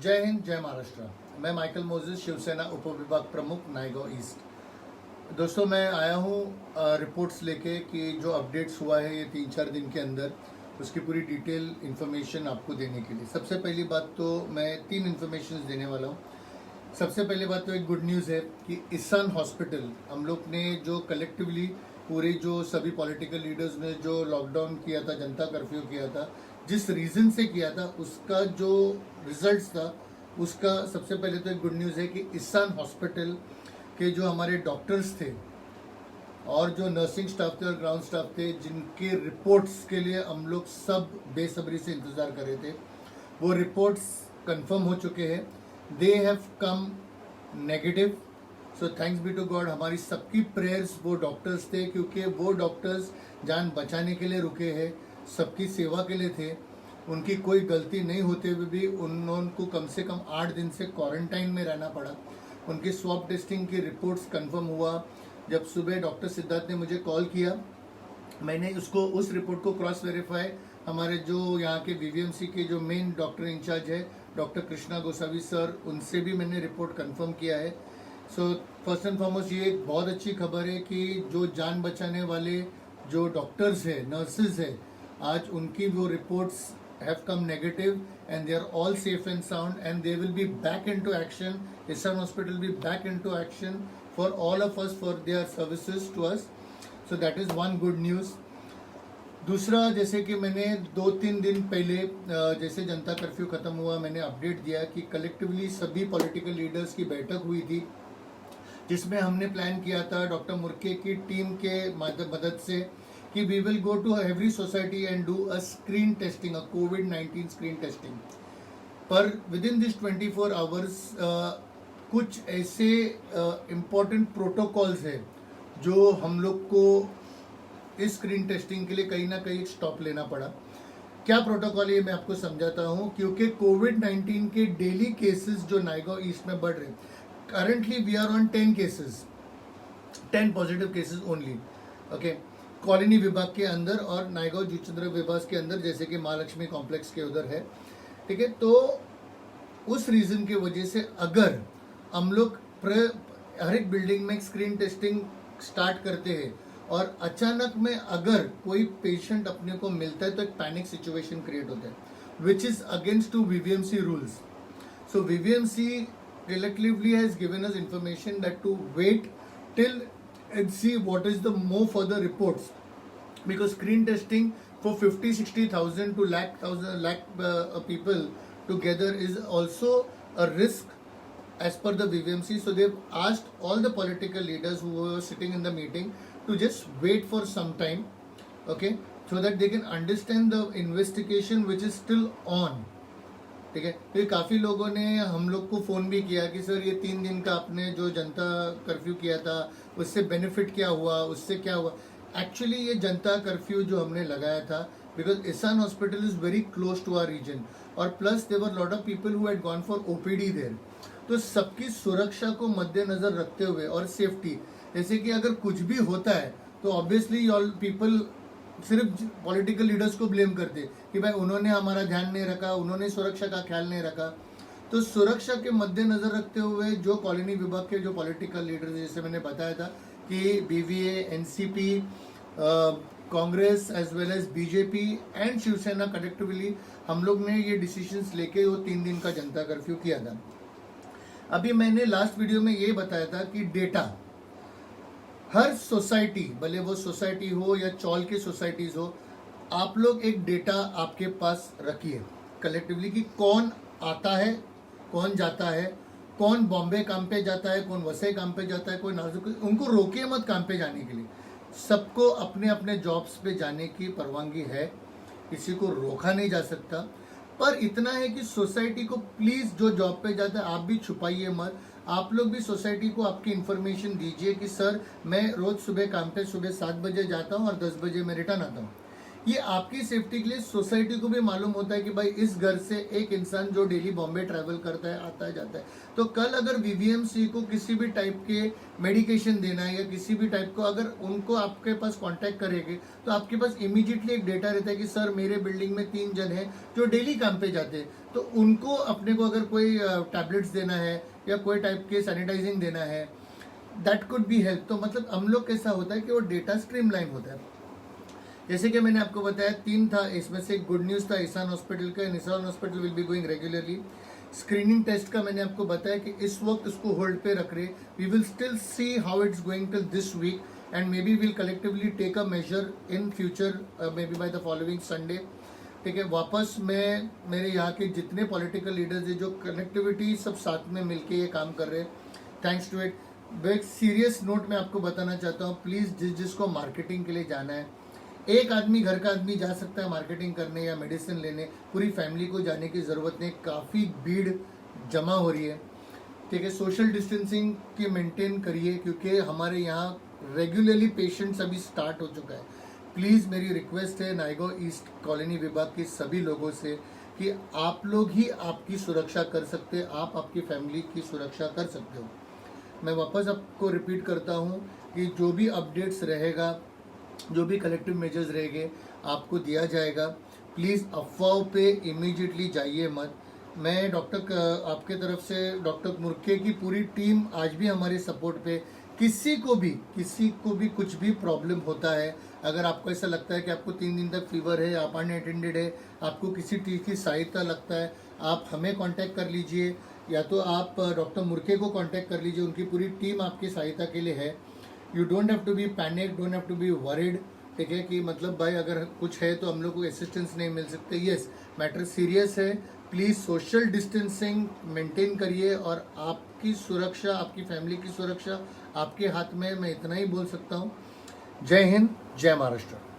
जय हिंद, जय महाराष्ट्र। मैं माइकल मोजेस, शिवसेना उपविभाग प्रमुख नायगांव ईस्ट। दोस्तों, मैं आया हूँ रिपोर्ट्स लेके कि जो अपडेट्स हुआ है ये 3-4 दिन के अंदर, उसकी पूरी डिटेल इन्फॉर्मेशन आपको देने के लिए। सबसे पहली बात तो मैं 3 इन्फॉर्मेशन देने वाला हूँ। सबसे पहली बात तो एक गुड न्यूज़ है कि ईशान हॉस्पिटल हम लोग ने जो कलेक्टिवली पूरे जो सभी पॉलिटिकल लीडर्स ने जो लॉकडाउन किया था, जनता कर्फ्यू किया था, जिस रीज़न से किया था उसका जो रिजल्ट्स था, उसका सबसे पहले तो एक गुड न्यूज़ है कि ईशान हॉस्पिटल के जो हमारे डॉक्टर्स थे और जो नर्सिंग स्टाफ थे और ग्राउंड स्टाफ थे, जिनके रिपोर्ट्स के लिए हम लोग सब बेसब्री से इंतज़ार कर रहे थे, वो रिपोर्ट्स कंफर्म हो चुके हैं। They have come negative. So thanks be to God. हमारी सबकी प्रेयर्स वो डॉक्टर्स थे, क्योंकि वो डॉक्टर्स जान बचाने के लिए रुके हैं, सबकी सेवा के लिए थे। उनकी कोई गलती नहीं होते हुए भी उनको कम से कम 8 दिन से क्वारंटाइन में रहना पड़ा। उनकी स्वैब टेस्टिंग की रिपोर्ट्स कंफर्म हुआ। जब सुबह डॉक्टर सिद्धार्थ ने मुझे कॉल किया, मैंने उस रिपोर्ट को क्रॉस वेरीफाई हमारे जो यहाँ के वीवीएमसी के जो मेन डॉक्टर इंचार्ज है, डॉक्टर कृष्णा गोसावी सर, उनसे भी मैंने रिपोर्ट कंफर्म किया है। सो फर्स्ट एंड फॉरमोस्ट ये एक बहुत अच्छी खबर है कि जो जान बचाने वाले जो डॉक्टर्स है, नर्सेज है, आज उनकी वो reports have come negative and they are all safe and sound and they will be back into action. Issam Hospital will be back into action for all of us for their services to us. So that is one good news. दूसरा, जैसे कि मैंने 2-3 दिन पहले जैसे जनता curfew ख़त्म हुआ, मैंने अपडेट दिया कि कलेक्टिवली सभी पॉलिटिकल लीडर्स की बैठक हुई थी, जिसमें हमने प्लान किया था डॉक्टर मुर्के की टीम के मदद से कि we will go to every society and do a screen testing, a कोविड-19 स्क्रीन टेस्टिंग। पर विद इन दिस 24 आवर्स कुछ ऐसे इम्पोर्टेंट प्रोटोकॉल्स है जो हम लोग को इस स्क्रीन टेस्टिंग के लिए कहीं ना कहीं स्टॉप लेना पड़ा। क्या प्रोटोकॉल है मैं आपको समझाता हूँ, क्योंकि कोविड-19 के डेली केसेस जो नायगांव ईस्ट में बढ़ रहे हैं, currently we are on 10 cases, 10 positive cases only. Okay, colony विभाग के अंदर और नायगांव जुचंद्र विभाग के अंदर, जैसे कि महालक्ष्मी कॉम्प्लेक्स के उधर है। ठीक है, तो उस रीज़न की वजह से अगर हम लोग हर एक बिल्डिंग में स्क्रीन टेस्टिंग स्टार्ट करते हैं और अचानक में अगर कोई पेशेंट अपने को मिलता है तो एक पैनिक सिचुएशन क्रिएट होता है, which is against to VVMC rules. So VVMC collectively has given us information that to wait till and see what is the more further reports, because screen testing for 50-60,000 to lakh people together is also a risk as per the VVMC. So they've asked all the political leaders who were sitting in the meeting to just wait for some time, okay, so that they can understand the investigation which is still on. ठीक है, फिर काफ़ी लोगों ने हम लोग को phone भी किया कि सर ये 3 दिन का आपने जो जनता कर्फ्यू किया था उससे बेनिफिट क्या हुआ, उससे क्या हुआ। एक्चुअली ये जनता कर्फ्यू जो हमने लगाया था, because Ishan hospital is very close to our region, और plus there were lot of people who had gone for OPD there. तो सबकी सुरक्षा को मद्देनज़र रखते हुए और सेफ्टी, जैसे कि अगर कुछ भी होता है तो ऑब्वियसली ऑल पीपल सिर्फ पॉलिटिकल लीडर्स को ब्लेम करते कि भाई उन्होंने हमारा ध्यान नहीं रखा, उन्होंने सुरक्षा का ख्याल नहीं रखा। तो सुरक्षा के मद्देनज़र रखते हुए जो कॉलोनी विभाग के जो पॉलिटिकल लीडर्स, जैसे मैंने बताया था कि BVA, NCP, Congress as well as BJP and Shiv Sena collectively हम लोग ने ये डिसीजंस लेके वो 3 दिन का जनता कर्फ्यू किया था। अभी मैंने लास्ट वीडियो में ये बताया था कि डेटा हर सोसाइटी, भले वो सोसाइटी हो या चौल की सोसाइटीज़ हो, आप लोग एक डेटा आपके पास रखिए कलेक्टिवली कि कौन आता है, कौन जाता है, कौन बॉम्बे काम पे जाता है, कौन वसई काम पे जाता है, कोई नाजुक, उनको रोकिए मत काम पे जाने के लिए। सबको अपने अपने जॉब्स पे जाने की परवानगी है, किसी को रोका नहीं जा सकता। पर इतना है कि सोसाइटी को प्लीज़ जो जॉब पे जाता है आप भी छुपाइए मत। आप लोग भी सोसाइटी को आपकी इन्फॉर्मेशन दीजिए कि सर मैं रोज़ सुबह काम पे सुबह 7 बजे जाता हूँ और 10 बजे मैं रिटर्न आता हूँ। ये आपकी सेफ्टी के लिए सोसाइटी को भी मालूम होता है कि भाई इस घर से एक इंसान जो डेली बॉम्बे ट्रैवल करता है, आता है, जाता है, तो कल अगर वीवीएमसी को किसी भी टाइप के मेडिकेशन देना है या किसी भी टाइप को अगर उनको आपके पास कांटेक्ट करेंगे तो आपके पास इमीडिएटली एक डेटा रहता है कि सर मेरे बिल्डिंग में 3 जन हैं जो डेली काम पे जाते हैं, तो उनको अपने को अगर कोई टैबलेट्स देना है या कोई टाइप के सैनिटाइजिंग देना है, दैट कुड बी हेल्प। तो मतलब हम लोग कैसा होता है कि वो डेटा स्ट्रीमलाइन होता है। जैसे कि मैंने आपको बताया 3 था, इसमें से एक गुड न्यूज़ था ईशान हॉस्पिटल का, Ishaan hospital will be going regularly. Screening test का मैंने आपको बताया कि इस वक्त उसको होल्ड पे रख रहे, we will still see how it's going till this weekend maybe will collectively take a major in future, maybe by the following Sunday. ठीक है, वापस मैं मेरे यहाँ के जितने पॉलिटिकल लीडर्स हैं जो कनेक्टिविटी सब साथ में मिलके ये काम कर रहे हैं, थैंक्स टू इट। एक सीरियस नोट मैं आपको बताना चाहता हूँ, प्लीज़ जिसको मार्केटिंग के लिए जाना है, एक आदमी, घर का आदमी जा सकता है मार्केटिंग करने या मेडिसिन लेने, पूरी फैमिली को जाने की ज़रूरत नहीं, काफ़ी भीड़ जमा हो रही है। ठीक है, सोशल डिस्टेंसिंग की मेंटेन करिए क्योंकि हमारे यहाँ रेगुलरली पेशेंट्स अभी स्टार्ट हो चुका है। प्लीज़ मेरी रिक्वेस्ट है नायगो ईस्ट कॉलोनी विभाग के सभी लोगों से कि आप लोग ही आपकी सुरक्षा कर सकते हैं, आप आपकी फैमिली की सुरक्षा कर सकते हो। मैं वापस आपको रिपीट करता हूँ कि जो भी अपडेट्स रहेगा, जो भी कलेक्टिव मेजर्स रहेंगे आपको दिया जाएगा। प्लीज़ अफवाहों पे इमीडिएटली जाइए मत। मैं आपके तरफ से डॉक्टर मुर्के की पूरी टीम आज भी हमारे सपोर्ट पे, किसी को भी कुछ भी प्रॉब्लम होता है, अगर आपको ऐसा लगता है कि आपको 3 दिन तक फीवर है, आप अनअटेंडेड है, आपको किसी चीज़ की सहायता लगता है, आप हमें कांटेक्ट कर लीजिए या तो आप डॉक्टर मुर्के को कांटेक्ट कर लीजिए, उनकी पूरी टीम आपकी सहायता के लिए है। You don't have to be panic, don't have to be worried. ठीक है कि मतलब भाई अगर कुछ है तो हम लोग को असिस्टेंस नहीं मिल सकते। यस, मैटर सीरियस है, प्लीज़ सोशल डिस्टेंसिंग मेंटेन करिए और आपकी सुरक्षा, आपकी फैमिली की सुरक्षा आपके हाथ में। मैं इतना ही बोल सकता हूँ। जय हिंद, जय महाराष्ट्र।